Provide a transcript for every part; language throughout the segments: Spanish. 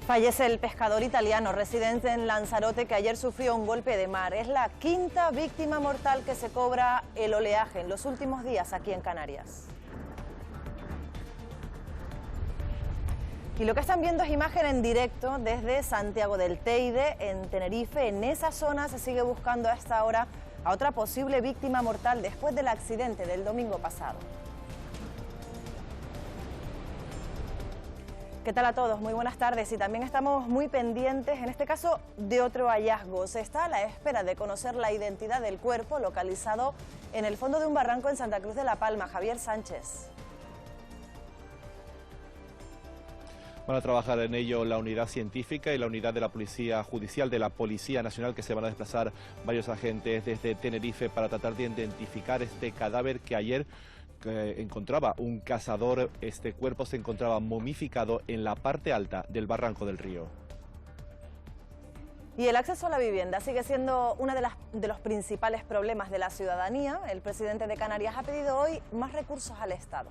Fallece el pescador italiano residente en Lanzarote que ayer sufrió un golpe de mar. Es la quinta víctima mortal que se cobra el oleaje en los últimos días aquí en Canarias. Y lo que están viendo es imagen en directo desde Santiago del Teide, en Tenerife. En esa zona se sigue buscando a esta hora a otra posible víctima mortal después del accidente del domingo pasado. ¿Qué tal a todos? Muy buenas tardes y también estamos muy pendientes, en este caso, de otro hallazgo. Se está a la espera de conocer la identidad del cuerpo localizado en el fondo de un barranco en Santa Cruz de la Palma. Javier Sánchez. Van a trabajar en ello la unidad científica y la unidad de la Policía Judicial de la Policía Nacional, que se van a desplazar varios agentes desde Tenerife para tratar de identificar este cadáver que ayer encontraba un cazador. Este cuerpo se encontraba momificado en la parte alta del barranco del río. Y el acceso a la vivienda sigue siendo uno de los principales problemas de la ciudadanía. El presidente de Canarias ha pedido hoy más recursos al Estado.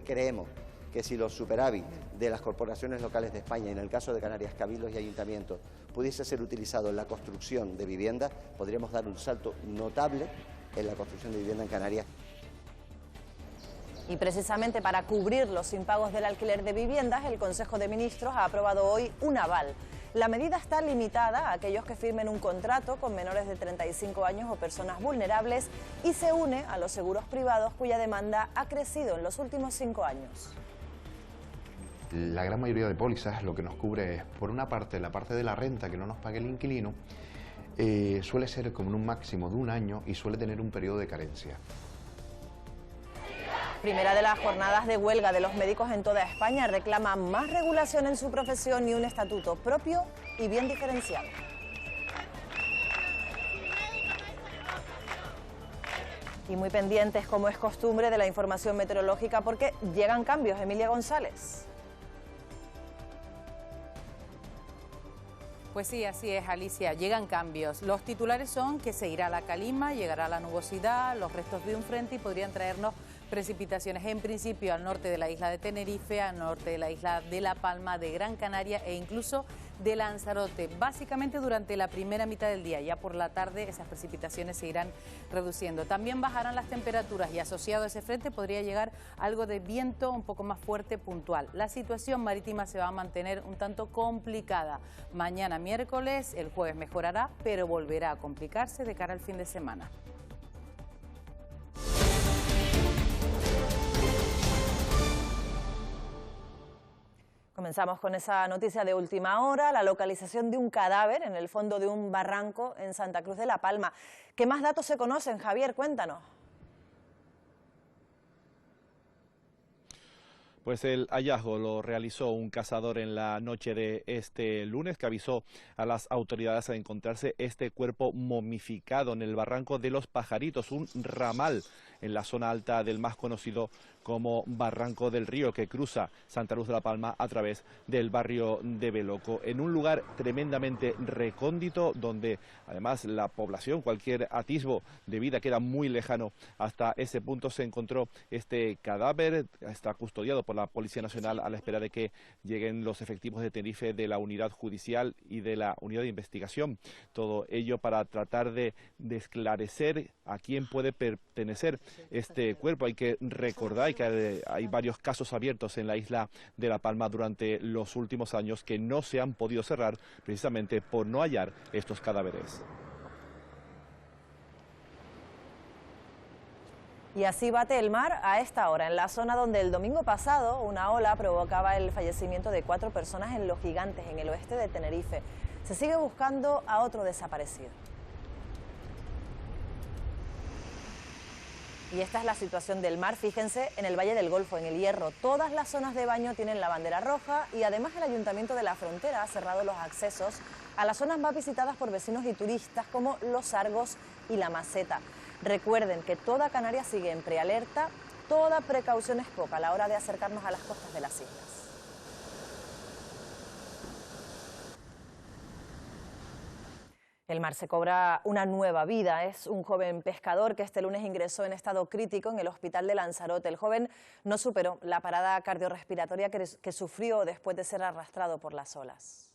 Creemos que si los superávit de las corporaciones locales de España, en el caso de Canarias, cabildos y ayuntamientos, pudiese ser utilizado en la construcción de viviendas, podríamos dar un salto notable en la construcción de vivienda en Canarias. Y precisamente para cubrir los impagos del alquiler de viviendas, el Consejo de Ministros ha aprobado hoy un aval. La medida está limitada a aquellos que firmen un contrato con menores de 35 años o personas vulnerables y se une a los seguros privados cuya demanda ha crecido en los últimos 5 años. La gran mayoría de pólizas lo que nos cubre es, por una parte, la parte de la renta que no nos pague el inquilino, suele ser como en un máximo de 1 año y suele tener un periodo de carencia. Primera de las jornadas de huelga de los médicos en toda España reclama más regulación en su profesión y un estatuto propio y bien diferenciado. Y muy pendientes, como es costumbre, de la información meteorológica porque llegan cambios. Emilia González. Pues sí, así es, Alicia, llegan cambios. Los titulares son que se irá la calima, llegará la nubosidad, los restos de un frente y podrían traernos precipitaciones en principio al norte de la isla de Tenerife, al norte de la isla de La Palma, de Gran Canaria e incluso de Lanzarote, básicamente durante la primera mitad del día. Ya por la tarde esas precipitaciones se irán reduciendo. También bajarán las temperaturas y asociado a ese frente podría llegar algo de viento un poco más fuerte puntual. La situación marítima se va a mantener un tanto complicada. Mañana miércoles, el jueves mejorará, pero volverá a complicarse de cara al fin de semana. Comenzamos con esa noticia de última hora, la localización de un cadáver en el fondo de un barranco en Santa Cruz de la Palma. ¿Qué más datos se conocen, Javier? Cuéntanos. Pues el hallazgo lo realizó un cazador en la noche de este lunes, que avisó a las autoridades a encontrarse este cuerpo momificado en el barranco de los Pajaritos, un ramal en la zona alta del más conocido como Barranco del Río, que cruza Santa Cruz de la Palma a través del barrio de Beloco, en un lugar tremendamente recóndito, donde además la población, cualquier atisbo de vida queda muy lejano. Hasta ese punto se encontró este cadáver, está custodiado por la Policía Nacional a la espera de que lleguen los efectivos de Tenerife, de la unidad judicial y de la unidad de investigación. Todo ello para tratar de esclarecer a quién puede pertenecer este cuerpo. Hay que recordar que hay varios casos abiertos en la isla de La Palma durante los últimos años que no se han podido cerrar precisamente por no hallar estos cadáveres. Y así bate el mar a esta hora, en la zona donde el domingo pasado una ola provocaba el fallecimiento de 4 personas en Los Gigantes, en el oeste de Tenerife. Se sigue buscando a otro desaparecido. Y esta es la situación del mar, fíjense, en el Valle del Golfo, en el Hierro. Todas las zonas de baño tienen la bandera roja y además el Ayuntamiento de la Frontera ha cerrado los accesos a las zonas más visitadas por vecinos y turistas como Los Argos y La Maceta. Recuerden que toda Canarias sigue en prealerta, toda precaución es poca a la hora de acercarnos a las costas de las islas. El mar se cobra una nueva vida. Es un joven pescador que este lunes ingresó en estado crítico en el hospital de Lanzarote. El joven no superó la parada cardiorrespiratoria que sufrió después de ser arrastrado por las olas.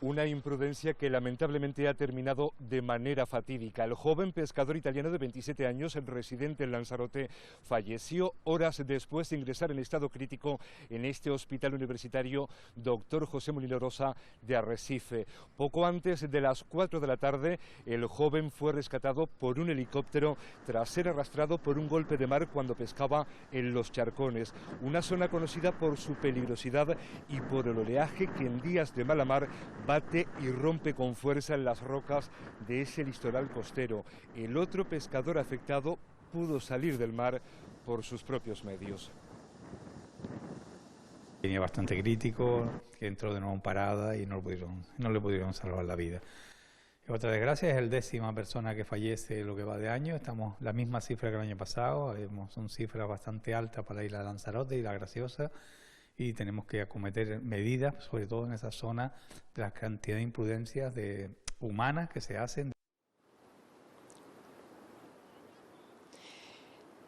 Una imprudencia que lamentablemente ha terminado de manera fatídica. El joven pescador italiano de 27 años, residente en Lanzarote, falleció horas después de ingresar en estado crítico en este hospital universitario Dr. José Molina Rosa de Arrecife. Poco antes de las 4 de la tarde, el joven fue rescatado por un helicóptero tras ser arrastrado por un golpe de mar cuando pescaba en Los Charcones, una zona conocida por su peligrosidad y por el oleaje que en días de mala mar bate y rompe con fuerza en las rocas de ese litoral costero. El otro pescador afectado pudo salir del mar por sus propios medios. Venía bastante crítico, que entró de nuevo en parada y no le pudieron salvar la vida. Y otra desgracia, es el 10ª persona que fallece lo que va de año. Estamos la misma cifra que el año pasado, son cifras bastante altas para ir a Lanzarote y La Graciosa, y tenemos que acometer medidas, sobre todo en esa zona, de la cantidad de imprudencias humanas que se hacen.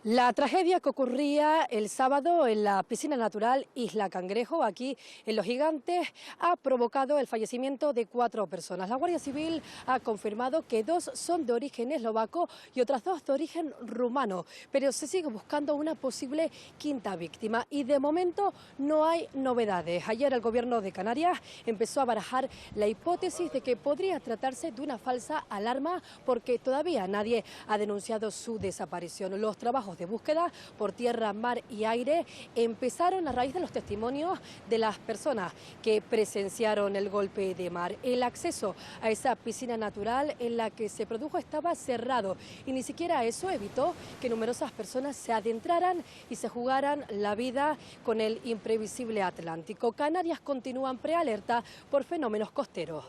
La tragedia que ocurría el sábado en la piscina natural Isla Cangrejo, aquí en Los Gigantes, ha provocado el fallecimiento de 4 personas. La Guardia Civil ha confirmado que 2 son de origen eslovaco y otras 2 de origen rumano, pero se sigue buscando una posible 5ª víctima y de momento no hay novedades. Ayer el Gobierno de Canarias empezó a barajar la hipótesis de que podría tratarse de una falsa alarma porque todavía nadie ha denunciado su desaparición. Los trabajos de búsqueda por tierra, mar y aire empezaron a raíz de los testimonios de las personas que presenciaron el golpe de mar. El acceso a esa piscina natural en la que se produjo estaba cerrado y ni siquiera eso evitó que numerosas personas se adentraran y se jugaran la vida con el imprevisible Atlántico. Canarias continúan prealerta por fenómenos costeros.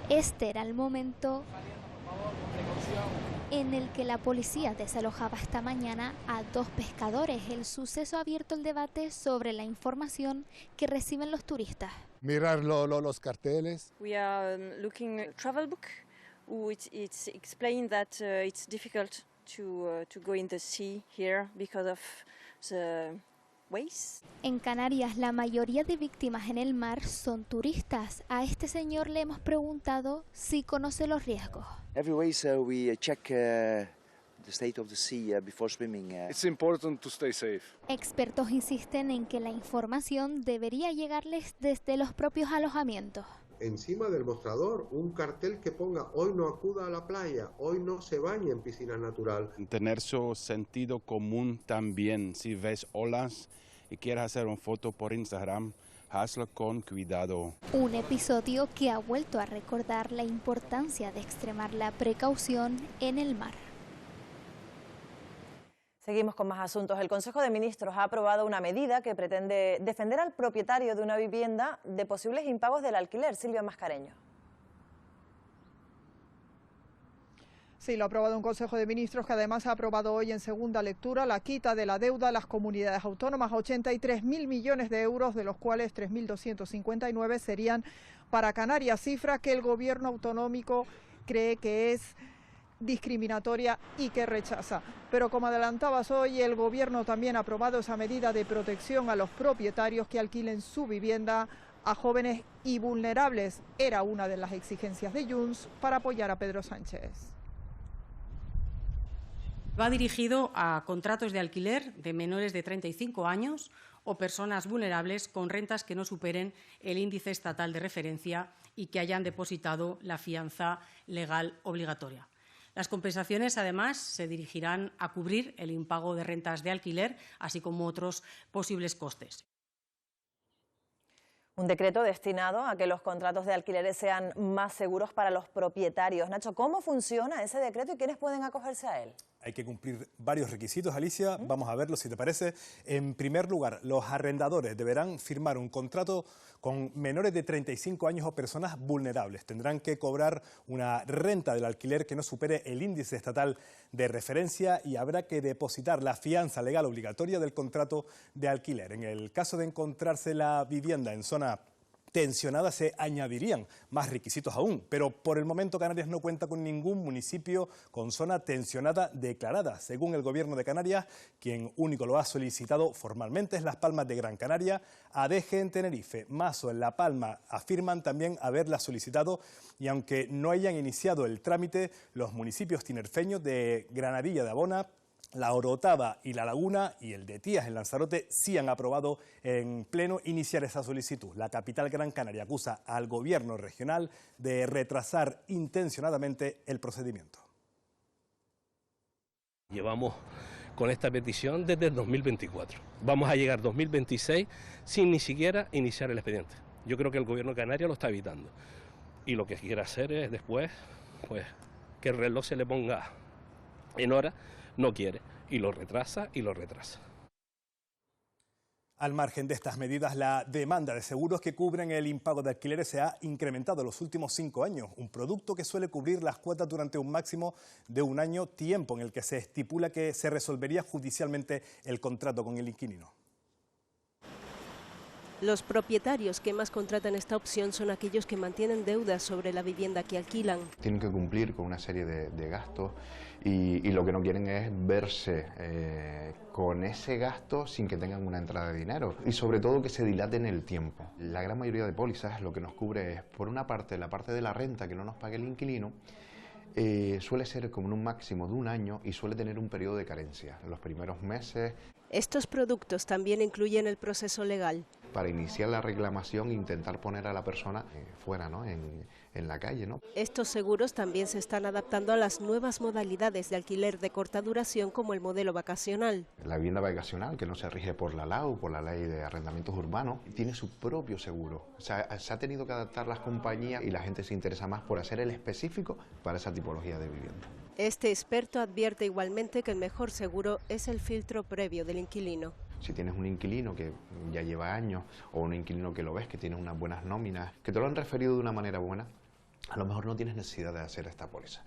Este era el momento en el que la policía desalojaba esta mañana a 2 pescadores. El suceso ha abierto el debate sobre la información que reciben los turistas. Mirar los carteles. We are looking at travel book, which it's explained that it's difficult to go in the sea here because of the waves. En Canarias, la mayoría de víctimas en el mar son turistas. A este señor le hemos preguntado si conoce los riesgos. Every way, so we check the state of the sea before swimming. It's important to stay safe. Expertos insisten en que la información debería llegarles desde los propios alojamientos. Encima del mostrador, un cartel que ponga: hoy no acuda a la playa, hoy no se bañe en piscina natural. Tener su sentido común también. Si ves olas y quieres hacer una foto por Instagram, hazlo con cuidado. Un episodio que ha vuelto a recordar la importancia de extremar la precaución en el mar. Seguimos con más asuntos. El Consejo de Ministros ha aprobado una medida que pretende defender al propietario de una vivienda de posibles impagos del alquiler. Silvia Mascareño. Sí, lo ha aprobado un Consejo de Ministros que además ha aprobado hoy en segunda lectura la quita de la deuda a las comunidades autónomas, 83.000 millones de euros, de los cuales 3.259 serían para Canarias, cifra que el gobierno autonómico cree que es discriminatoria y que rechaza. Pero como adelantabas hoy, el gobierno también ha aprobado esa medida de protección a los propietarios que alquilen su vivienda a jóvenes y vulnerables. Era una de las exigencias de Junts para apoyar a Pedro Sánchez. Va dirigido a contratos de alquiler de menores de 35 años o personas vulnerables con rentas que no superen el índice estatal de referencia y que hayan depositado la fianza legal obligatoria. Las compensaciones, además, se dirigirán a cubrir el impago de rentas de alquiler, así como otros posibles costes. Un decreto destinado a que los contratos de alquileres sean más seguros para los propietarios. Nacho, ¿cómo funciona ese decreto y quiénes pueden acogerse a él? Hay que cumplir varios requisitos, Alicia. Vamos a verlos, si te parece. En primer lugar, los arrendadores deberán firmar un contrato con menores de 35 años o personas vulnerables. Tendrán que cobrar una renta del alquiler que no supere el índice estatal de referencia y habrá que depositar la fianza legal obligatoria del contrato de alquiler. En el caso de encontrarse la vivienda en zona tensionada se añadirían más requisitos aún, pero por el momento Canarias no cuenta con ningún municipio con zona tensionada declarada. Según el Gobierno de Canarias, quien único lo ha solicitado formalmente es Las Palmas de Gran Canaria, Adeje en Tenerife, Mazo en La Palma afirman también haberla solicitado, y aunque no hayan iniciado el trámite, los municipios tinerfeños de Granadilla de Abona, La Orotava y La Laguna y el de Tías en Lanzarote sí han aprobado en pleno iniciar esa solicitud. La capital Gran Canaria acusa al gobierno regional de retrasar intencionadamente el procedimiento. Llevamos con esta petición desde el 2024. Vamos a llegar 2026 sin ni siquiera iniciar el expediente. Yo creo que el gobierno de Canarias lo está evitando. Y lo que quiere hacer es después, pues, que el reloj se le ponga en hora. No quiere, y lo retrasa y lo retrasa. Al margen de estas medidas, la demanda de seguros que cubren el impago de alquileres se ha incrementado en los últimos 5 años, un producto que suele cubrir las cuotas durante un máximo de un año, tiempo en el que se estipula que se resolvería judicialmente el contrato con el inquilino. Los propietarios que más contratan esta opción son aquellos que mantienen deudas sobre la vivienda que alquilan. Tienen que cumplir con una serie de gastos y lo que no quieren es verse con ese gasto sin que tengan una entrada de dinero y sobre todo que se dilate en el tiempo. La gran mayoría de pólizas lo que nos cubre es, por una parte, la parte de la renta que no nos pague el inquilino. Suele ser como en un máximo de un año y suele tener un periodo de carencia. En los primeros meses. Estos productos también incluyen el proceso legal. Para iniciar la reclamación, intentar poner a la persona fuera, ¿no? en la calle, ¿no? Estos seguros también se están adaptando a las nuevas modalidades de alquiler de corta duración como el modelo vacacional. La vivienda vacacional, que no se rige por la LAU, por la Ley de Arrendamientos Urbanos, tiene su propio seguro. O sea, se ha tenido que adaptar las compañías y la gente se interesa más por hacer el específico para esa tipología de vivienda. Este experto advierte igualmente que el mejor seguro es el filtro previo del inquilino. Si tienes un inquilino que ya lleva años o un inquilino que lo ves, que tiene unas buenas nóminas, que te lo han referido de una manera buena, a lo mejor no tienes necesidad de hacer esta póliza.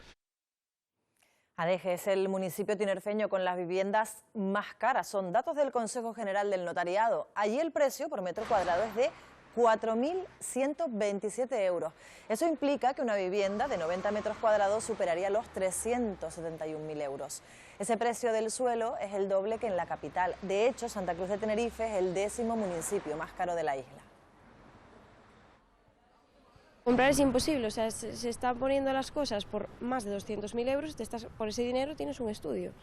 Adeje es el municipio tinerfeño con las viviendas más caras. Son datos del Consejo General del Notariado. Allí el precio por metro cuadrado es de 4.127 euros. Eso implica que una vivienda de 90 metros cuadrados superaría los 371.000 euros. Ese precio del suelo es el doble que en la capital. De hecho, Santa Cruz de Tenerife es el 10º municipio más caro de la isla. Comprar es imposible, o sea, se están poniendo las cosas por más de 200.000 euros, por ese dinero tienes un estudio.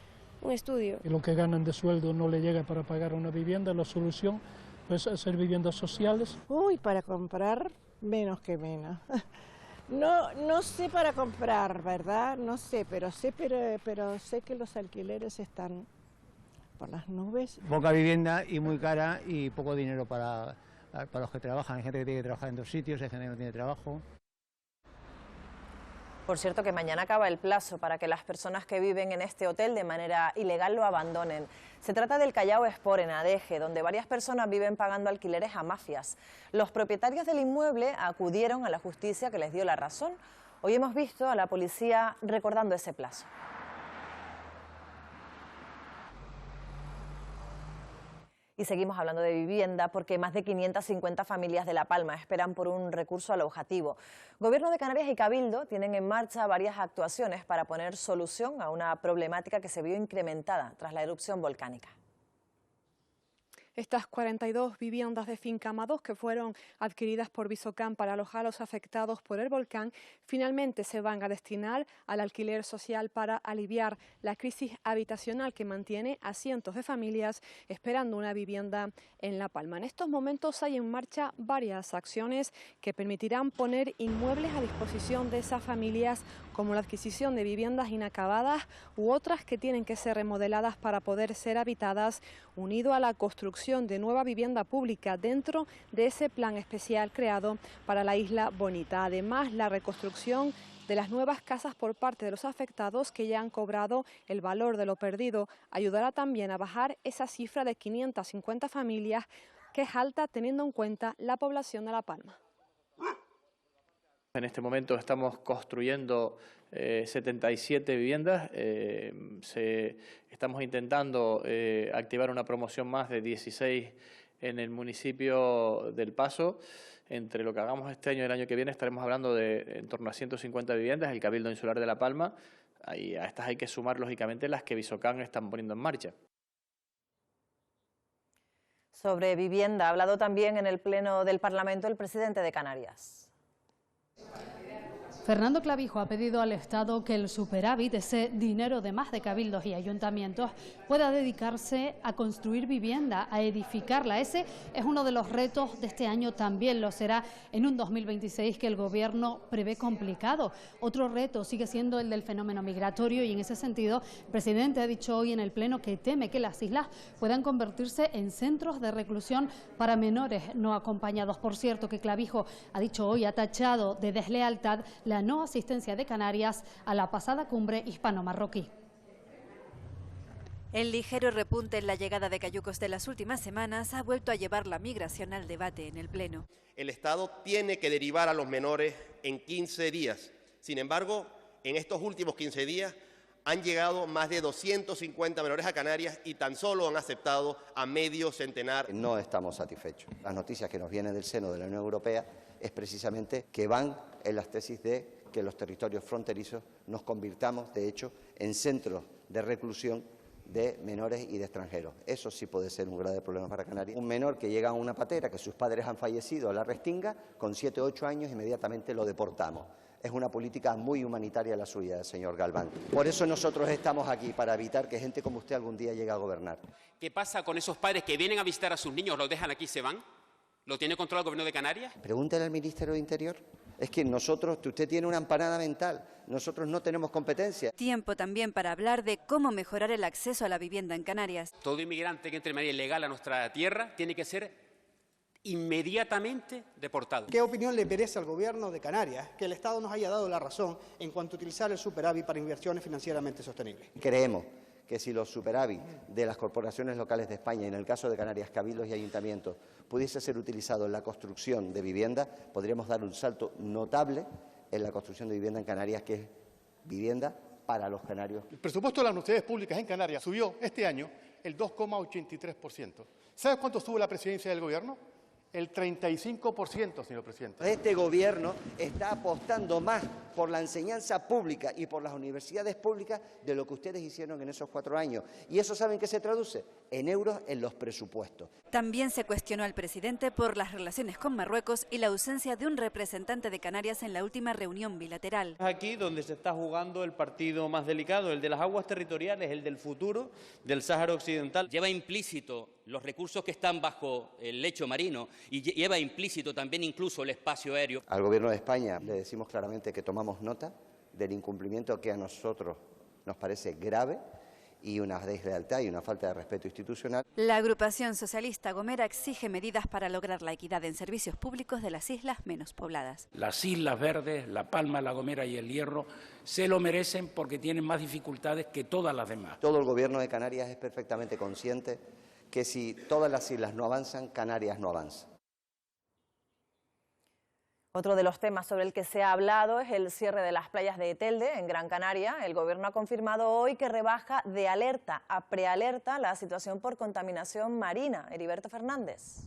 Y lo que ganan de sueldo no le llega para pagar una vivienda, la solución pues hacer viviendas sociales. Uy, para comprar menos que menos. No sé para comprar, ¿verdad? No sé, pero sé que los alquileres están por las nubes. Poca vivienda y muy cara y poco dinero para los que trabajan. Hay gente que tiene que trabajar en 2 sitios, hay gente que no tiene trabajo. Por cierto, que mañana acaba el plazo para que las personas que viven en este hotel de manera ilegal lo abandonen. Se trata del Callao Sport en Adeje, donde varias personas viven pagando alquileres a mafias. Los propietarios del inmueble acudieron a la justicia que les dio la razón. Hoy hemos visto a la policía recordando ese plazo. Y seguimos hablando de vivienda porque más de 550 familias de La Palma esperan por un recurso alojativo. Gobierno de Canarias y Cabildo tienen en marcha varias actuaciones para poner solución a una problemática que se vio incrementada tras la erupción volcánica. Estas 42 viviendas de Fincama 2 que fueron adquiridas por Visocam para alojar a los afectados por el volcán, finalmente se van a destinar al alquiler social para aliviar la crisis habitacional que mantiene a cientos de familias esperando una vivienda en La Palma. En estos momentos hay en marcha varias acciones que permitirán poner inmuebles a disposición de esas familias, como la adquisición de viviendas inacabadas u otras que tienen que ser remodeladas para poder ser habitadas, unido a la construcción de nueva vivienda pública dentro de ese plan especial creado para la Isla Bonita. Además, la reconstrucción de las nuevas casas por parte de los afectados que ya han cobrado el valor de lo perdido ayudará también a bajar esa cifra de 550 familias, que es alta teniendo en cuenta la población de La Palma. En este momento estamos construyendo 77 viviendas, estamos intentando activar una promoción más de 16 en el municipio del Paso. Entre lo que hagamos este año y el año que viene estaremos hablando de en torno a 150 viviendas, el Cabildo Insular de La Palma. Y a estas hay que sumar, lógicamente, las que Visocam están poniendo en marcha. Sobre vivienda ha hablado también en el Pleno del Parlamento el presidente de Canarias. Fernando Clavijo ha pedido al Estado que el superávit, ese dinero de más de cabildos y ayuntamientos, pueda dedicarse a construir vivienda, a edificarla. Ese es uno de los retos de este año, también lo será en un 2026 que el Gobierno prevé complicado. Otro reto sigue siendo el del fenómeno migratorio y en ese sentido el presidente ha dicho hoy en el Pleno que teme que las islas puedan convertirse en centros de reclusión para menores no acompañados. Por cierto, que Clavijo ha dicho hoy, ha tachado de deslealtad la no asistencia de Canarias a la pasada cumbre hispano-marroquí. El ligero repunte en la llegada de cayucos de las últimas semanas ha vuelto a llevar la migración al debate en el Pleno. El Estado tiene que derivar a los menores en 15 días. Sin embargo, en estos últimos 15 días han llegado más de 250 menores a Canarias y tan solo han aceptado a medio centenar. No estamos satisfechos. Las noticias que nos vienen del seno de la Unión Europea es precisamente que van en las tesis de que los territorios fronterizos nos convirtamos, de hecho, en centros de reclusión de menores y de extranjeros. Eso sí puede ser un grave problema para Canarias. Un menor que llega a una patera, que sus padres han fallecido, la Restinga, con 7 o 8 años inmediatamente lo deportamos. Es una política muy humanitaria la suya, señor Galván. Por eso nosotros estamos aquí, para evitar que gente como usted algún día llegue a gobernar. ¿Qué pasa con esos padres que vienen a visitar a sus niños, los dejan aquí y se van? ¿Lo tiene controlado el Gobierno de Canarias? Pregúntele al Ministerio de Interior. Es que nosotros, usted tiene una empanada mental, nosotros no tenemos competencia. Tiempo también para hablar de cómo mejorar el acceso a la vivienda en Canarias. Todo inmigrante que entre de manera ilegal a nuestra tierra tiene que ser inmediatamente deportado. ¿Qué opinión le merece al Gobierno de Canarias que el Estado nos haya dado la razón en cuanto a utilizar el superávit para inversiones financieramente sostenibles? Creemos que si los superávit de las corporaciones locales de España, y en el caso de Canarias, cabildos y ayuntamientos, pudiese ser utilizado en la construcción de vivienda, podríamos dar un salto notable en la construcción de vivienda en Canarias, que es vivienda para los canarios. El presupuesto de las universidades públicas en Canarias subió este año el 2,83%. ¿Sabe cuánto sube la presidencia del Gobierno? El 35%, señor presidente. Este Gobierno está apostando más por la enseñanza pública y por las universidades públicas de lo que ustedes hicieron en esos 4 años. ¿Y eso saben qué se traduce? En euros en los presupuestos. También se cuestionó al presidente por las relaciones con Marruecos y la ausencia de un representante de Canarias en la última reunión bilateral. Aquí donde se está jugando el partido más delicado, el de las aguas territoriales, el del futuro del Sáhara Occidental. Lleva implícito los recursos que están bajo el lecho marino y lleva implícito también incluso el espacio aéreo. Al Gobierno de España le decimos claramente que tomamos nota del incumplimiento que a nosotros nos parece grave y una deslealtad y una falta de respeto institucional. La agrupación socialista Gomera exige medidas para lograr la equidad en servicios públicos de las islas menos pobladas. Las Islas Verdes, La Palma, La Gomera y El Hierro se lo merecen porque tienen más dificultades que todas las demás. Todo el Gobierno de Canarias es perfectamente consciente que si todas las islas no avanzan, Canarias no avanza. Otro de los temas sobre el que se ha hablado es el cierre de las playas de Telde, en Gran Canaria. El Gobierno ha confirmado hoy que rebaja de alerta a prealerta la situación por contaminación marina. Heriberto Fernández.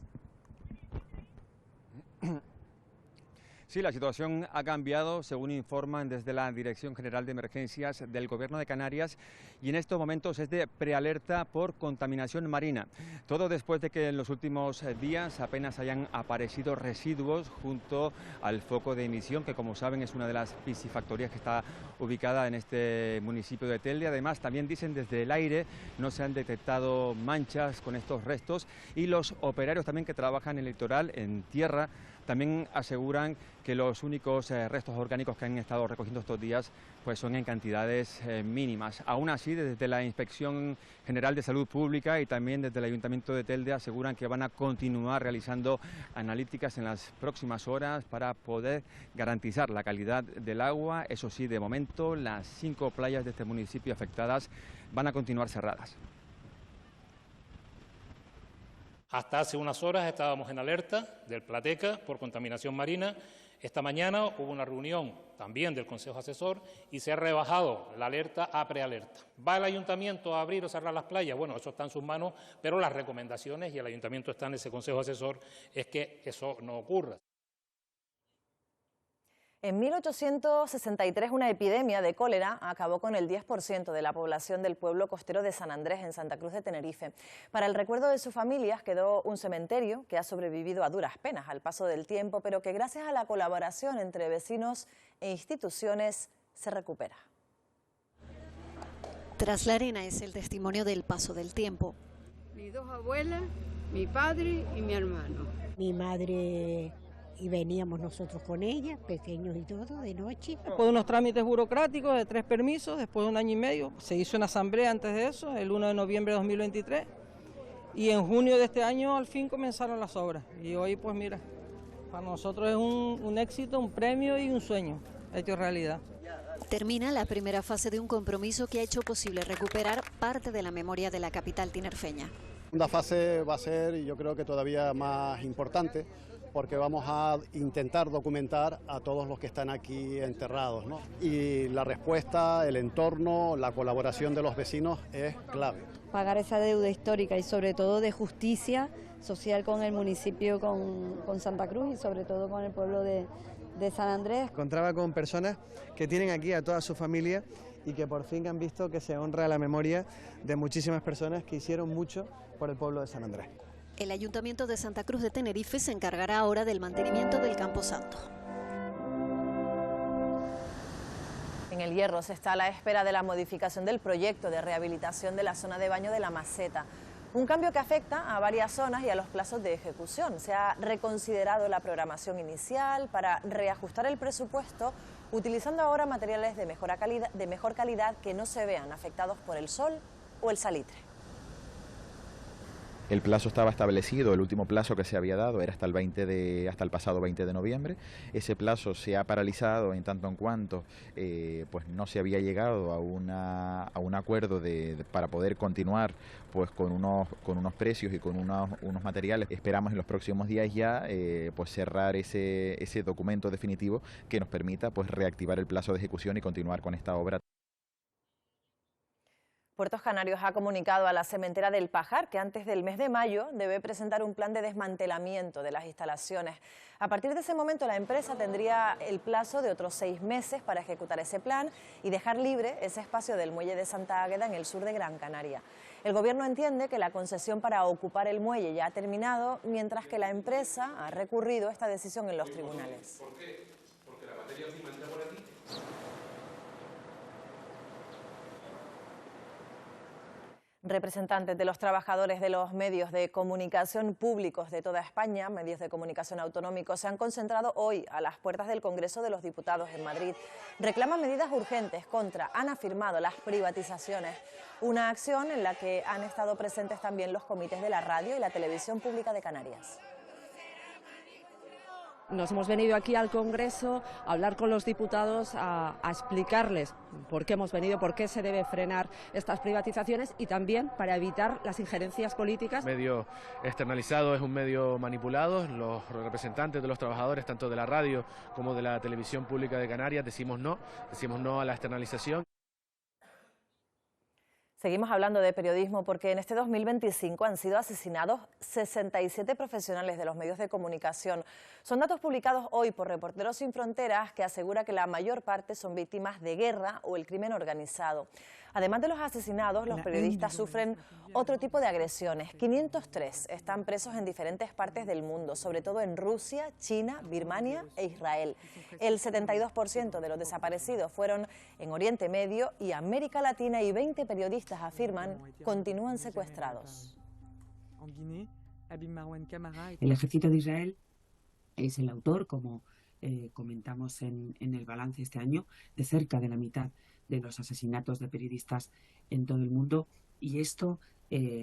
Sí, la situación ha cambiado, según informan desde la Dirección General de Emergencias del Gobierno de Canarias, y en estos momentos es de prealerta por contaminación marina. Todo después de que en los últimos días apenas hayan aparecido residuos junto al foco de emisión, que como saben es una de las piscifactorías que está ubicada en este municipio de Telde. Además, también dicen desde el aire no se han detectado manchas con estos restos, y los operarios también que trabajan en el litoral, en tierra, también aseguran que los únicos restos orgánicos que han estado recogiendo estos días pues son en cantidades mínimas. Aún así, desde la Inspección General de Salud Pública y también desde el Ayuntamiento de Telde aseguran que van a continuar realizando analíticas en las próximas horas para poder garantizar la calidad del agua. Eso sí, de momento las 5 playas de este municipio afectadas van a continuar cerradas. Hasta hace unas horas estábamos en alerta del Plateca por contaminación marina Esta mañana hubo una reunión también del Consejo Asesor y se ha rebajado la alerta a prealerta. ¿Va el Ayuntamiento a abrir o cerrar las playas? Bueno, eso está en sus manos, pero las recomendaciones, y el Ayuntamiento está en ese Consejo Asesor, es que eso no ocurra. En 1863 una epidemia de cólera acabó con el 10% de la población del pueblo costero de San Andrés, en Santa Cruz de Tenerife. Para el recuerdo de sus familias quedó un cementerio que ha sobrevivido a duras penas al paso del tiempo, pero que gracias a la colaboración entre vecinos e instituciones se recupera. Tras la arena es el testimonio del paso del tiempo. Mis dos abuelas, mi padre y mi hermano. Mi madre... y veníamos nosotros con ella, pequeños y todo, de noche. Después de unos trámites burocráticos de 3 permisos, después de 1 año y medio, se hizo una asamblea antes de eso, el 1 de noviembre de 2023, y en junio de este año al fin comenzaron las obras. Y hoy, pues mira, para nosotros es un éxito, un premio y un sueño hecho realidad. Termina la primera fase de un compromiso que ha hecho posible recuperar parte de la memoria de la capital tinerfeña. La segunda fase va a ser, y yo creo que todavía más importante, porque vamos a intentar documentar a todos los que están aquí enterrados, ¿no? Y la respuesta, el entorno, la colaboración de los vecinos es clave. Pagar esa deuda histórica y sobre todo de justicia social con el municipio, con Santa Cruz y sobre todo con el pueblo de San Andrés. Encontraba con personas que tienen aquí a toda su familia y que por fin han visto que se honra la memoria de muchísimas personas que hicieron mucho por el pueblo de San Andrés. El Ayuntamiento de Santa Cruz de Tenerife se encargará ahora del mantenimiento del Camposanto. En El Hierro se está a la espera de la modificación del proyecto de rehabilitación de la zona de baño de La Maseta. Un cambio que afecta a varias zonas y a los plazos de ejecución. Se ha reconsiderado la programación inicial para reajustar el presupuesto, utilizando ahora materiales de mejor calidad que no se vean afectados por el sol o el salitre. El plazo estaba establecido, el último plazo que se había dado era hasta el pasado 20 de noviembre. Ese plazo se ha paralizado en tanto en cuanto pues no se había llegado a un acuerdo para poder continuar pues con unos precios y con unos materiales. Esperamos en los próximos días ya pues cerrar ese documento definitivo que nos permita pues reactivar el plazo de ejecución y continuar con esta obra. Puertos Canarios ha comunicado a la cementera del Pajar que antes del mes de mayo debe presentar un plan de desmantelamiento de las instalaciones. A partir de ese momento la empresa tendría el plazo de otros 6 meses para ejecutar ese plan y dejar libre ese espacio del muelle de Santa Águeda en el sur de Gran Canaria. El gobierno entiende que la concesión para ocupar el muelle ya ha terminado, mientras que la empresa ha recurrido esta decisión en los tribunales. ¿Por qué? Porque la materia prima entra por aquí. Representantes de los trabajadores de los medios de comunicación públicos de toda España, medios de comunicación autonómicos, se han concentrado hoy a las puertas del Congreso de los Diputados en Madrid. Reclaman medidas urgentes han afirmado las privatizaciones, una acción en la que han estado presentes también los comités de la radio y la televisión pública de Canarias. Nos hemos venido aquí al Congreso a hablar con los diputados, a explicarles por qué hemos venido, por qué se debe frenar estas privatizaciones y también para evitar las injerencias políticas. El medio externalizado es un medio manipulado. Los representantes de los trabajadores, tanto de la radio como de la televisión pública de Canarias, decimos no a la externalización. Seguimos hablando de periodismo porque en este 2025 han sido asesinados 67 profesionales de los medios de comunicación. Son datos publicados hoy por Reporteros Sin Fronteras, que asegura que la mayor parte son víctimas de guerra o el crimen organizado. Además de los asesinados, los periodistas sufren otro tipo de agresiones. 503 están presos en diferentes partes del mundo, sobre todo en Rusia, China, Birmania e Israel. El 72% de los desaparecidos fueron en Oriente Medio y América Latina, y 20 periodistas afirman continúan secuestrados. El ejército de Israel es el autor, como comentamos en el balance este año, de cerca de la mitad de los asesinatos de periodistas en todo el mundo, y esto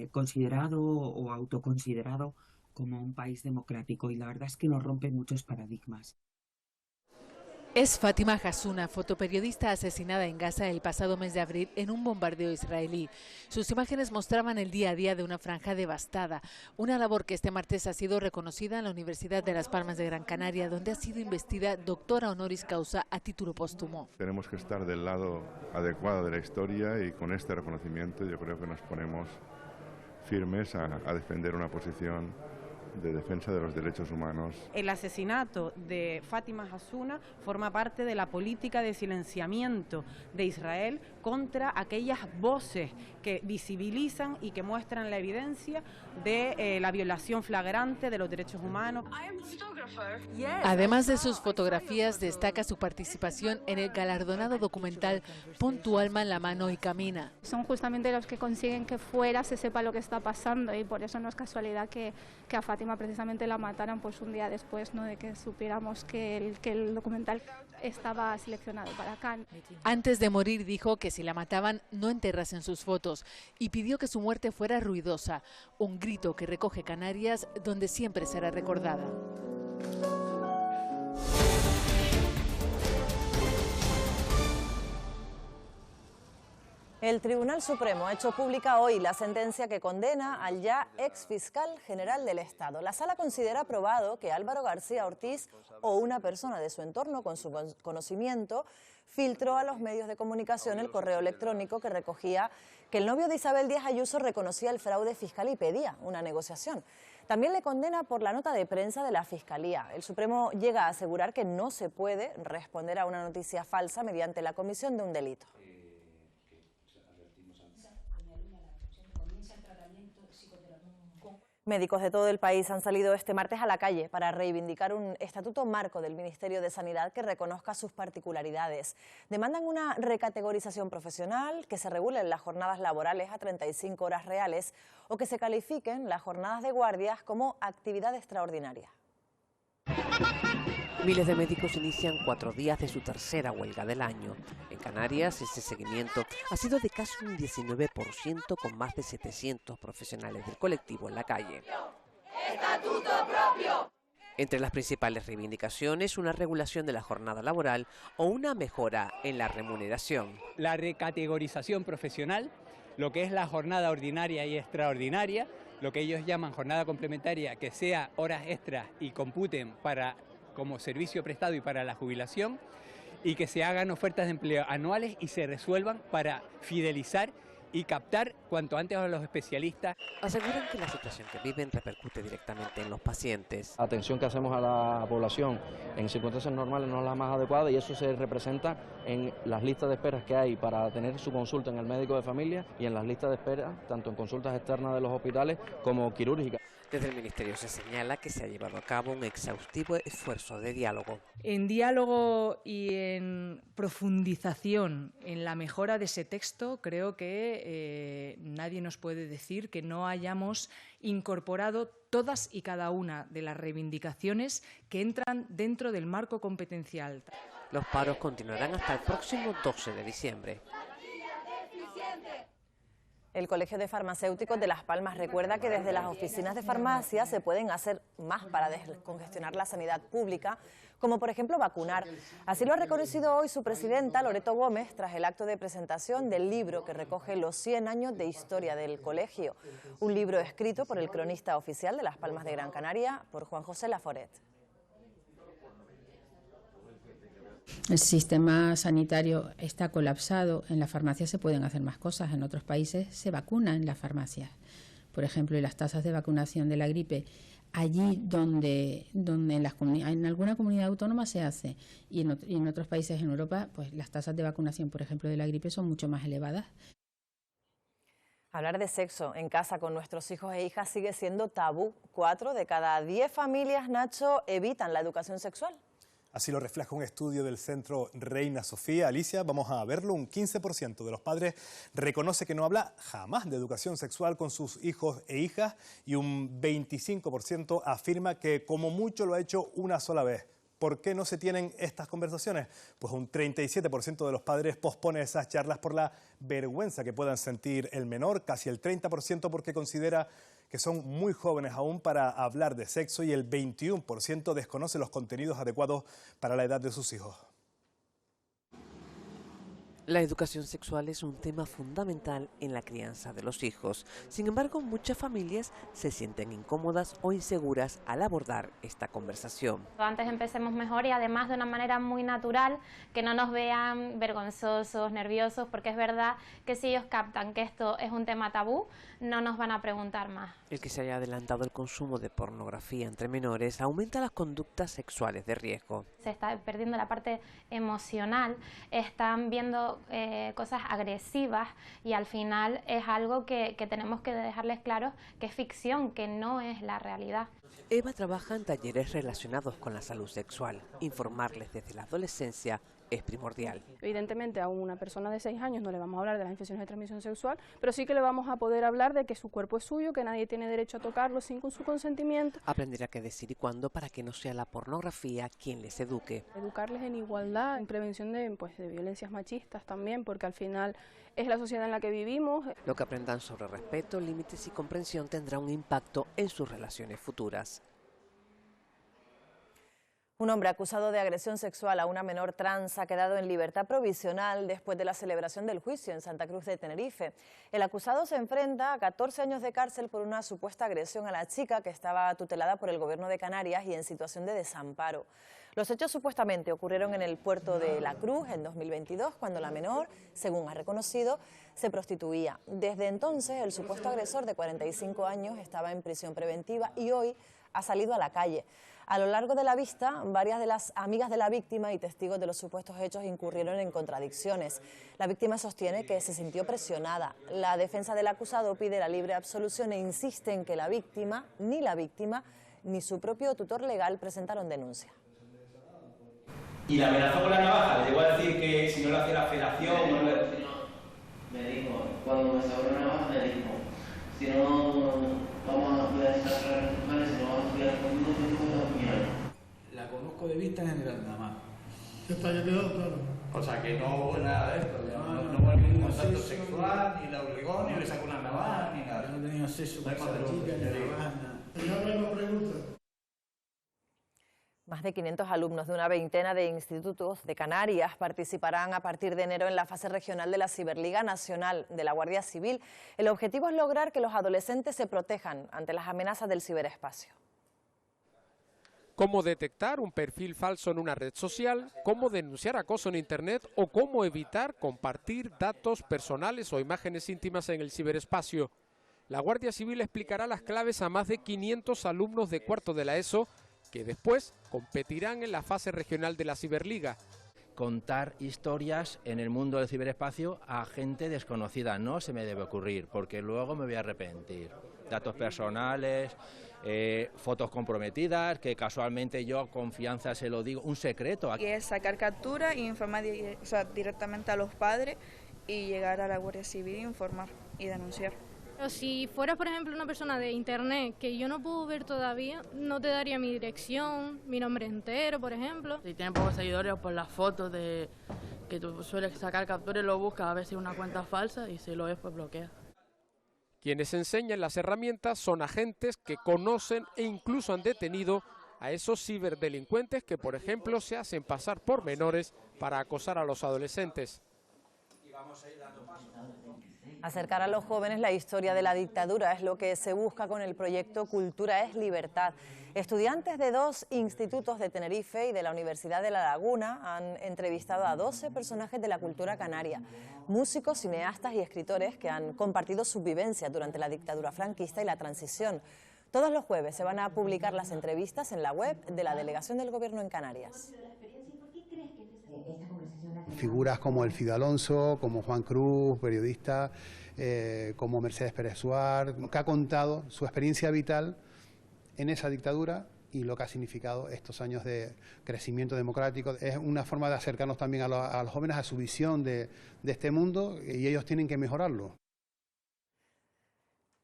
considerado o autoconsiderado como un país democrático, y la verdad es que nos rompe muchos paradigmas. Es Fátima Hassouna, fotoperiodista asesinada en Gaza el pasado mes de abril en un bombardeo israelí. Sus imágenes mostraban el día a día de una franja devastada, una labor que este martes ha sido reconocida en la Universidad de Las Palmas de Gran Canaria, donde ha sido investida doctora honoris causa a título póstumo. Tenemos que estar del lado adecuado de la historia y con este reconocimiento yo creo que nos ponemos firmes a defender una posición de defensa de los derechos humanos. El asesinato de Fátima Hassouna forma parte de la política de silenciamiento de Israel contra aquellas voces que visibilizan y que muestran la evidencia de la violación flagrante de los derechos humanos. Además de sus fotografías, destaca su participación en el galardonado documental Pon tu alma en la mano y camina. Son justamente los que consiguen que fuera se sepa lo que está pasando, y por eso no es casualidad que a Fátima precisamente la mataran pues un día después, ¿no?, de que supiéramos que el documental estaba seleccionado para Cannes. Antes de morir dijo que si la mataban no enterrasen sus fotos y pidió que su muerte fuera ruidosa, un grito que recoge Canarias, donde siempre será recordada. El Tribunal Supremo ha hecho pública hoy la sentencia que condena al ya ex fiscal general del Estado. La Sala considera probado que Álvaro García Ortiz o una persona de su entorno con su conocimiento filtró a los medios de comunicación el correo electrónico que recogía que el novio de Isabel Díaz Ayuso reconocía el fraude fiscal y pedía una negociación. También le condena por la nota de prensa de la Fiscalía. El Supremo llega a asegurar que no se puede responder a una noticia falsa mediante la comisión de un delito. Médicos de todo el país han salido este martes a la calle para reivindicar un estatuto marco del Ministerio de Sanidad que reconozca sus particularidades. Demandan una recategorización profesional, que se regulen las jornadas laborales a 35 horas reales o que se califiquen las jornadas de guardias como actividad extraordinaria. Miles de médicos inician 4 días de su tercera huelga del año. En Canarias, ese seguimiento ha sido de casi un 19%, con más de 700 profesionales del colectivo en la calle. ¡Estatuto propio! Entre las principales reivindicaciones, una regulación de la jornada laboral o una mejora en la remuneración. La recategorización profesional, lo que es la jornada ordinaria y extraordinaria, lo que ellos llaman jornada complementaria, que sea horas extras y computen como servicio prestado y para la jubilación, y que se hagan ofertas de empleo anuales y se resuelvan para fidelizar y captar cuanto antes a los especialistas. Aseguran que la situación que viven repercute directamente en los pacientes. La atención que hacemos a la población en circunstancias normales no es la más adecuada, y eso se representa en las listas de esperas que hay para tener su consulta en el médico de familia y en las listas de espera, tanto en consultas externas de los hospitales como quirúrgicas. Desde el Ministerio se señala que se ha llevado a cabo un exhaustivo esfuerzo de diálogo. En diálogo y en profundización en la mejora de ese texto, creo que nadie nos puede decir que no hayamos incorporado todas y cada una de las reivindicaciones que entran dentro del marco competencial. Los paros continuarán hasta el próximo 12 de diciembre. El Colegio de Farmacéuticos de Las Palmas recuerda que desde las oficinas de farmacia se pueden hacer más para descongestionar la sanidad pública, como por ejemplo vacunar. Así lo ha reconocido hoy su presidenta, Loreto Gómez, tras el acto de presentación del libro que recoge los 100 años de historia del colegio. Un libro escrito por el cronista oficial de Las Palmas de Gran Canaria, por Juan José Laforet. El sistema sanitario está colapsado. En las farmacias se pueden hacer más cosas. En otros países se vacuna en las farmacias. Por ejemplo, y las tasas de vacunación de la gripe, allí donde en alguna comunidad autónoma se hace, y en otros países en Europa, pues las tasas de vacunación, por ejemplo, de la gripe son mucho más elevadas. Hablar de sexo en casa con nuestros hijos e hijas sigue siendo tabú. 4 de cada 10 familias, Nacho, evitan la educación sexual. Así lo refleja un estudio del Centro Reina Sofía. Alicia, vamos a verlo. Un 15% de los padres reconoce que no habla jamás de educación sexual con sus hijos e hijas, y un 25% afirma que como mucho lo ha hecho una sola vez. ¿Por qué no se tienen estas conversaciones? Pues un 37% de los padres pospone esas charlas por la vergüenza que puedan sentir el menor, casi el 30% porque considera que son muy jóvenes aún para hablar de sexo, y el 21% desconoce los contenidos adecuados para la edad de sus hijos. La educación sexual es un tema fundamental en la crianza de los hijos. Sin embargo, muchas familias se sienten incómodas o inseguras al abordar esta conversación. Antes empecemos mejor y además de una manera muy natural, que no nos vean vergonzosos, nerviosos, porque es verdad que si ellos captan que esto es un tema tabú, no nos van a preguntar más. El que se haya adelantado el consumo de pornografía entre menores aumenta las conductas sexuales de riesgo. Se está perdiendo la parte emocional, están viendo cosas agresivas y al final es algo que tenemos que dejarles claro que es ficción, que no es la realidad. Eva trabaja en talleres relacionados con la salud sexual. Informarles desde la adolescencia es primordial. Evidentemente a una persona de 6 años no le vamos a hablar de las infecciones de transmisión sexual, pero sí que le vamos a poder hablar de que su cuerpo es suyo, que nadie tiene derecho a tocarlo sin su consentimiento. Aprenderá qué decir y cuándo para que no sea la pornografía quien les eduque. Educarles en igualdad, en prevención de violencias machistas también, porque al final es la sociedad en la que vivimos. Lo que aprendan sobre respeto, límites y comprensión tendrá un impacto en sus relaciones futuras. Un hombre acusado de agresión sexual a una menor trans ha quedado en libertad provisional después de la celebración del juicio en Santa Cruz de Tenerife. El acusado se enfrenta a 14 años de cárcel por una supuesta agresión a la chica que estaba tutelada por el Gobierno de Canarias y en situación de desamparo. Los hechos supuestamente ocurrieron en el puerto de La Cruz en 2022, cuando la menor, según ha reconocido, se prostituía. Desde entonces, el supuesto agresor de 45 años estaba en prisión preventiva y hoy ha salido a la calle. A lo largo de la vista, varias de las amigas de la víctima y testigos de los supuestos hechos incurrieron en contradicciones. La víctima sostiene que se sintió presionada. La defensa del acusado pide la libre absolución e insiste en que la víctima ni su propio tutor legal presentaron denuncia. Y la amenazó con la navaja, le llegó a decir que si no le hacía la felación... Me dijo, cuando me sacó la navaja me dijo, si no vamos a poder sacar las mujeres, si no vamos a estudiar conmigo, la conozco de vista en general nada más. Está ya quedó claro. O sea que no hubo nada de esto, no hubo ningún contacto sexual, ni la obligó, ni le sacó una navaja, ni nada. Yo no tenía sexo con esa chica, ni navaja, nada. Señora, no pregunta. Más de 500 alumnos de una veintena de institutos de Canarias participarán a partir de enero en la fase regional de la Ciberliga Nacional de la Guardia Civil. El objetivo es lograr que los adolescentes se protejan ante las amenazas del ciberespacio. Cómo detectar un perfil falso en una red social, cómo denunciar acoso en Internet o cómo evitar compartir datos personales o imágenes íntimas en el ciberespacio. La Guardia Civil explicará las claves a más de 500 alumnos de cuarto de la ESO que después competirán en la fase regional de la Ciberliga. Contar historias en el mundo del ciberespacio a gente desconocida no se me debe ocurrir, porque luego me voy a arrepentir. Datos personales, fotos comprometidas, que casualmente yo confianza se lo digo, un secreto. Y es sacar captura e informar directamente a los padres y llegar a la Guardia Civil e informar y denunciar. Pero si fueras, por ejemplo, una persona de internet que yo no puedo ver todavía, no te daría mi dirección, mi nombre entero, por ejemplo. Si tienes pocos seguidores, por las fotos de que tú sueles sacar capturas, lo buscas a ver si es una cuenta falsa y si lo es, pues bloquea. Quienes enseñan las herramientas son agentes que conocen e incluso han detenido a esos ciberdelincuentes que, por ejemplo, se hacen pasar por menores para acosar a los adolescentes. Acercar a los jóvenes la historia de la dictadura es lo que se busca con el proyecto Cultura es Libertad. Estudiantes de 2 institutos de Tenerife y de la Universidad de La Laguna han entrevistado a 12 personajes de la cultura canaria, músicos, cineastas y escritores que han compartido sus vivencias durante la dictadura franquista y la transición. Todos los jueves se van a publicar las entrevistas en la web de la Delegación del Gobierno en Canarias. Figuras como el Cid Alonso, como Juan Cruz, periodista, como Mercedes Pérez Suárez, que ha contado su experiencia vital en esa dictadura y lo que ha significado estos años de crecimiento democrático. Es una forma de acercarnos también a los jóvenes a su visión de este mundo y ellos tienen que mejorarlo.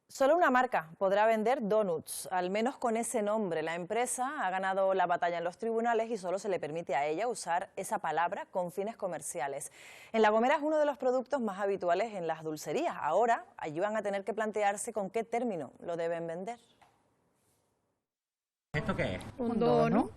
Solo una marca podrá vender donuts, al menos con ese nombre. La empresa ha ganado la batalla en los tribunales y solo se le permite a ella usar esa palabra con fines comerciales. En La Gomera es uno de los productos más habituales en las dulcerías. Ahora allí van a tener que plantearse con qué término lo deben vender. ¿Esto qué es? Un donut.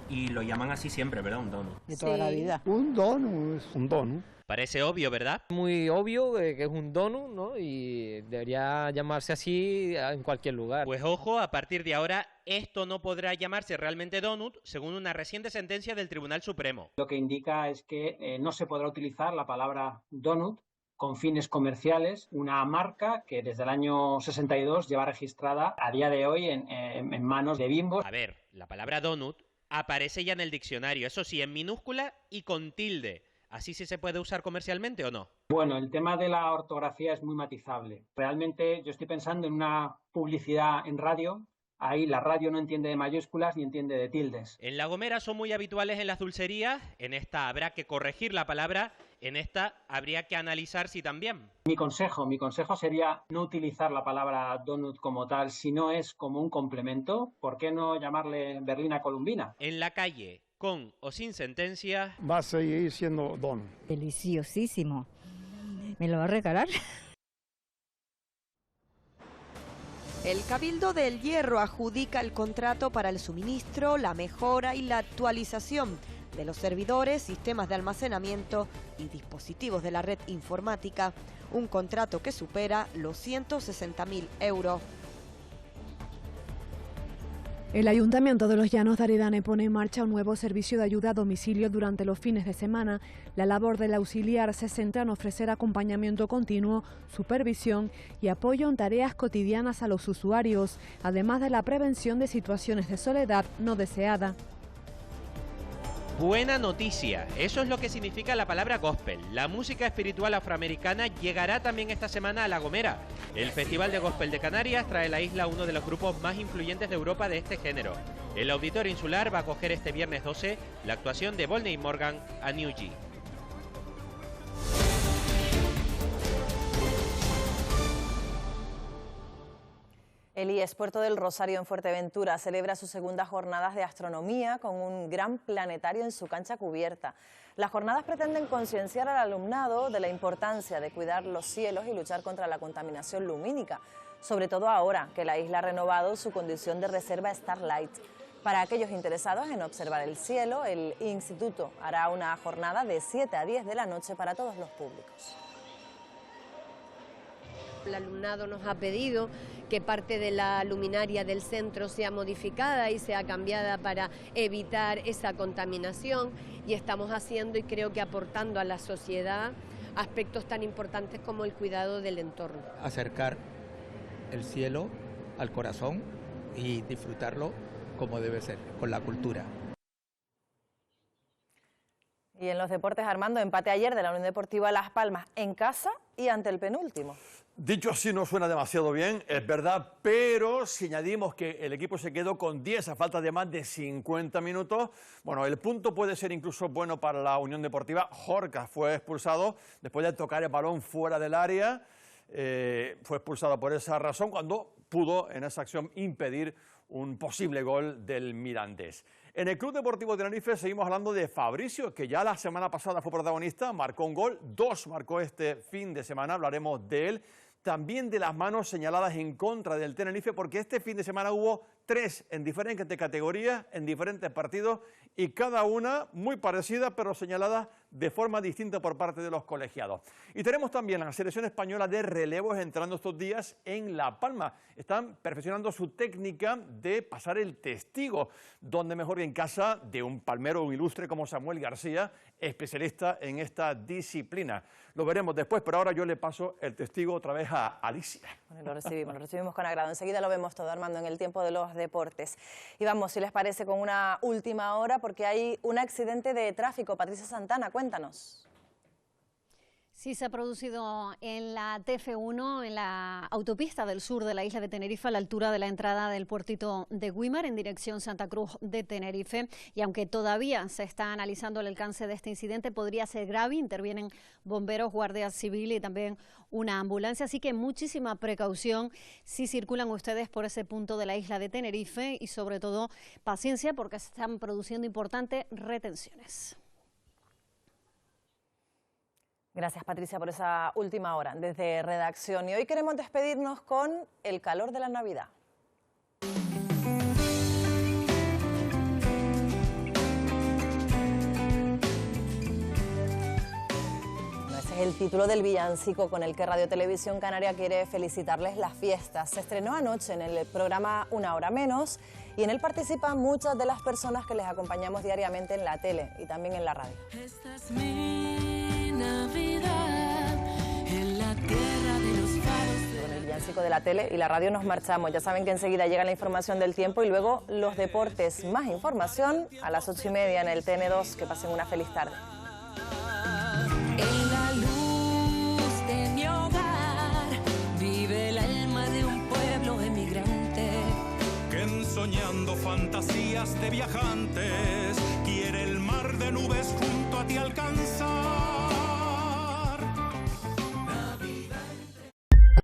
Y lo llaman así siempre, ¿verdad? Un donut. De toda la vida. Un donut. Un donut. Parece obvio, ¿verdad? Muy obvio que es un donut, ¿no? Y debería llamarse así en cualquier lugar. Pues ojo, a partir de ahora esto no podrá llamarse realmente donut, según una reciente sentencia del Tribunal Supremo. Lo que indica es que no se podrá utilizar la palabra donut con fines comerciales, una marca que desde el año 62 lleva registrada a día de hoy en manos de Bimbo. A ver, la palabra donut aparece ya en el diccionario, eso sí, en minúscula y con tilde. ¿Así sí se puede usar comercialmente o no? Bueno, el tema de la ortografía es muy matizable. Realmente yo estoy pensando en una publicidad en radio. Ahí la radio no entiende de mayúsculas ni entiende de tildes. En La Gomera son muy habituales en las dulcerías. En esta habrá que corregir la palabra. En esta habría que analizar si también. Mi consejo sería no utilizar la palabra donut como tal, si no es como un complemento. ¿Por qué no llamarle berlina columbina? En la calle, con o sin sentencia, va a seguir siendo don. Deliciosísimo. ¿Me lo va a regalar? El Cabildo del Hierro adjudica el contrato para el suministro, la mejora y la actualización de los servidores, sistemas de almacenamiento y dispositivos de la red informática. Un contrato que supera los 160.000 euros. El Ayuntamiento de Los Llanos de Aridane pone en marcha un nuevo servicio de ayuda a domicilio durante los fines de semana. La labor del auxiliar se centra en ofrecer acompañamiento continuo, supervisión y apoyo en tareas cotidianas a los usuarios, además de la prevención de situaciones de soledad no deseada. buena noticia. Eso es lo que significa la palabra gospel. La música espiritual afroamericana llegará también esta semana a La Gomera. El Festival de Gospel de Canarias trae a la isla uno de los grupos más influyentes de Europa de este género. El Auditorio Insular va a acoger este viernes 12 la actuación de Volney Morgan a New G. El IES Puerto del Rosario en Fuerteventura celebra sus segundas jornadas de astronomía con un gran planetario en su cancha cubierta. Las jornadas pretenden concienciar al alumnado de la importancia de cuidar los cielos y luchar contra la contaminación lumínica, sobre todo ahora que la isla ha renovado su condición de reserva Starlight. Para aquellos interesados en observar el cielo, el instituto hará una jornada de 7 a 10 de la noche para todos los públicos. El alumnado nos ha pedido que parte de la luminaria del centro sea modificada y sea cambiada para evitar esa contaminación, y estamos haciendo y creo que aportando a la sociedad aspectos tan importantes como el cuidado del entorno. Acercar el cielo al corazón y disfrutarlo como debe ser, con la cultura. Y en los deportes, Armando, empate ayer de la Unión Deportiva Las Palmas en casa y ante el penúltimo. Dicho así no suena demasiado bien, es verdad, pero si añadimos que el equipo se quedó con 10 a falta de más de 50 minutos, bueno, el punto puede ser incluso bueno para la Unión Deportiva. Jorca fue expulsado después de tocar el balón fuera del área, fue expulsado por esa razón cuando pudo en esa acción impedir un posible gol del Mirandés. En el Club Deportivo Tenerife seguimos hablando de Fabricio, que ya la semana pasada fue protagonista, marcó un gol, 2 marcó este fin de semana, hablaremos de él. También de las manos señaladas en contra del Tenerife, porque este fin de semana hubo 3 en diferentes categorías, en diferentes partidos, y cada una muy parecida, pero señalada de forma distinta por parte de los colegiados. Y tenemos también a la selección española de relevos entrando estos días en La Palma. Están perfeccionando su técnica de pasar el testigo, donde mejor que en casa de un palmero ilustre como Samuel García, especialista en esta disciplina. Lo veremos después, pero ahora yo le paso el testigo otra vez a Alicia. Bueno, lo recibimos con agrado. Enseguida lo vemos todo, Armando, en el tiempo de los deportes. Y vamos, si les parece, con una última hora, porque hay un accidente de tráfico. Patricia Santana, cuéntanos. Sí, se ha producido en la TF1, en la autopista del sur de la isla de Tenerife, a la altura de la entrada del puertito de Güímar, en dirección Santa Cruz de Tenerife. Y aunque todavía se está analizando el alcance de este incidente, podría ser grave. Intervienen bomberos, guardia civil y también una ambulancia. Así que muchísima precaución si circulan ustedes por ese punto de la isla de Tenerife, y sobre todo paciencia, porque se están produciendo importantes retenciones. Gracias, Patricia, por esa última hora desde redacción. Y hoy queremos despedirnos con el calor de la Navidad. el título del villancico con el que Radio Televisión Canaria quiere felicitarles las fiestas. Se estrenó anoche en el programa Una Hora Menos y en él participan muchas de las personas que les acompañamos diariamente en la tele y también en la radio. Esta es mi Navidad en la tierra de los faros. Con el villancico de la tele y la radio nos marchamos. Ya saben que enseguida llega la información del tiempo y luego los deportes. Más información a las 8:30 en el TN2. Que pasen una feliz tarde. En la luz de mi hogar vive el alma de un pueblo emigrante que soñando fantasías de viajantes quiere el mar de nubes